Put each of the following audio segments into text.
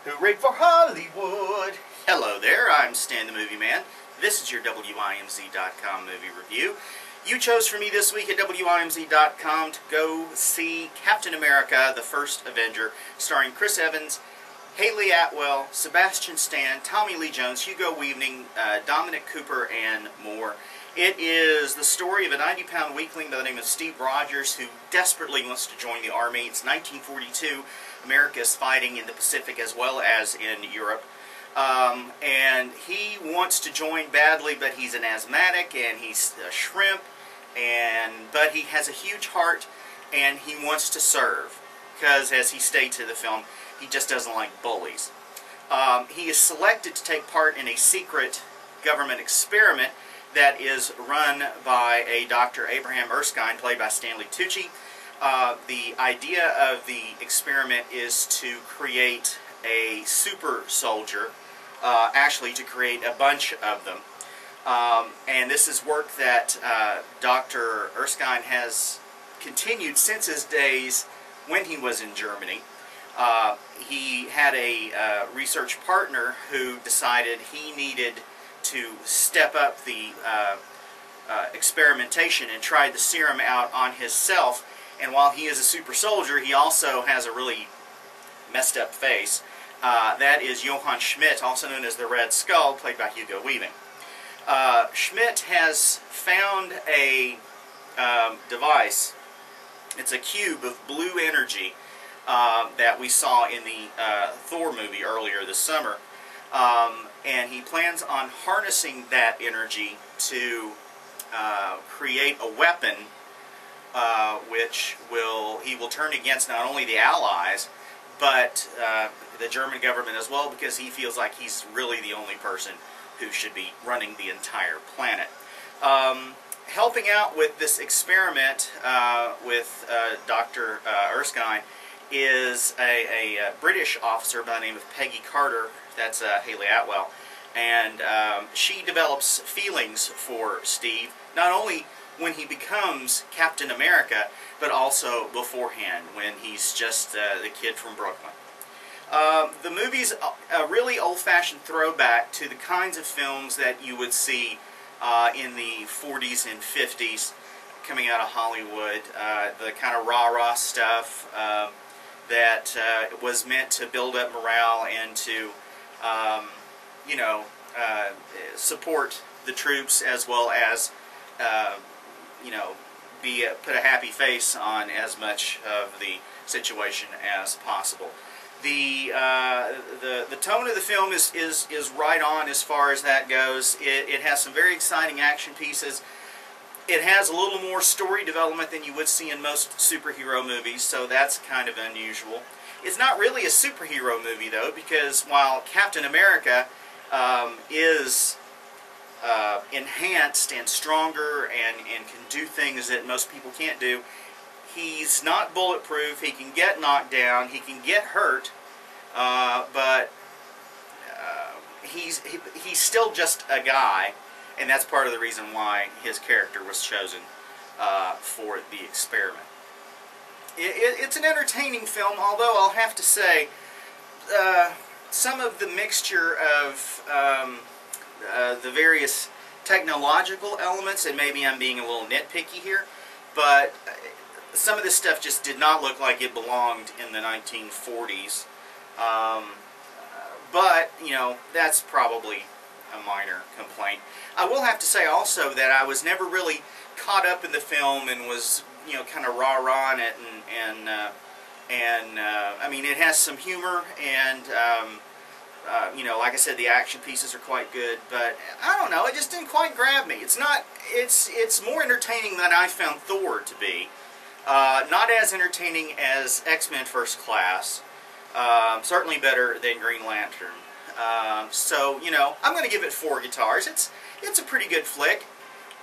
Hooray for Hollywood! Hello there, I'm Stan the Movie Man. This is your WIMZ.com movie review. You chose for me this week at WIMZ.com to go see Captain America, the First Avenger, starring Chris Evans, Haley Atwell, Sebastian Stan, Tommy Lee Jones, Hugo Weaving, Dominic Cooper, and more. It is the story of a 90-pound weakling by the name of Steve Rogers who desperately wants to join the Army. It's 1942. America is fighting in the Pacific as well as in Europe. And he wants to join badly, but he's an asthmatic and he's a shrimp, but he has a huge heart and he wants to serve because, as he states in the film, he just doesn't like bullies. He is selected to take part in a secret government experiment that is run by a Dr. Abraham Erskine, played by Stanley Tucci. The idea of the experiment is to create a super soldier, actually to create a bunch of them. And this is work that Dr. Erskine has continued since his days when he was in Germany. He had a research partner who decided he needed to step up the experimentation and tried the serum out on himself. And while he is a super soldier, he also has a really messed up face. That is Johann Schmidt, also known as the Red Skull, played by Hugo Weaving. Schmidt has found a device. It's a cube of blue energy that we saw in the Thor movie earlier this summer. And he plans on harnessing that energy to create a weapon which he will turn against not only the Allies, but the German government as well, because he feels like he's really the only person who should be running the entire planet. Helping out with this experiment with Dr. Erskine is a British officer by the name of Peggy Carter. That's Haley Atwell. And she develops feelings for Steve, not only when he becomes Captain America, but also beforehand, when he's just the kid from Brooklyn. The movie's a really old-fashioned throwback to the kinds of films that you would see in the 40s and 50s coming out of Hollywood. The kind of rah-rah stuff that was meant to build up morale and to, you know, support the troops, as well as, you know, put a happy face on as much of the situation as possible. The tone of the film is right on as far as that goes. It has some very exciting action pieces. It has a little more story development than you would see in most superhero movies, so that's kind of unusual. It's not really a superhero movie, though, because while Captain America is enhanced and stronger and can do things that most people can't do, he's not bulletproof. He can get knocked down, he can get hurt, but he's still just a guy, and that's part of the reason why his character was chosen for the experiment. It's an entertaining film, although I'll have to say some of the mixture of the various technological elements, and maybe I'm being a little nitpicky here, but some of this stuff just did not look like it belonged in the 1940s. But, you know, that's probably a minor complaint. I will have to say also that I was never really caught up in the film and was, you know, kind of rah-rahing it, and I mean, it has some humor, and you know, like I said, the action pieces are quite good, but I don't know, it just didn't quite grab me. It's more entertaining than I found Thor to be. Not as entertaining as X-Men First Class. Certainly better than Green Lantern. So, you know, I'm going to give it 4 guitars. It's a pretty good flick.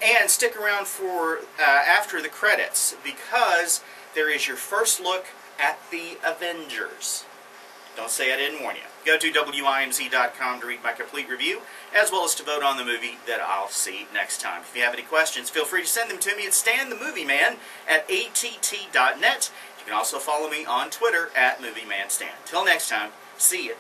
And stick around for after the credits, because there is your first look at the Avengers. Don't say I didn't warn you. Go to WIMZ.com to read my complete review, as well as to vote on the movie that I'll see next time. If you have any questions, feel free to send them to me at StanTheMovieMan@att.net. You can also follow me on Twitter @MovieManStan. Till next time, see you.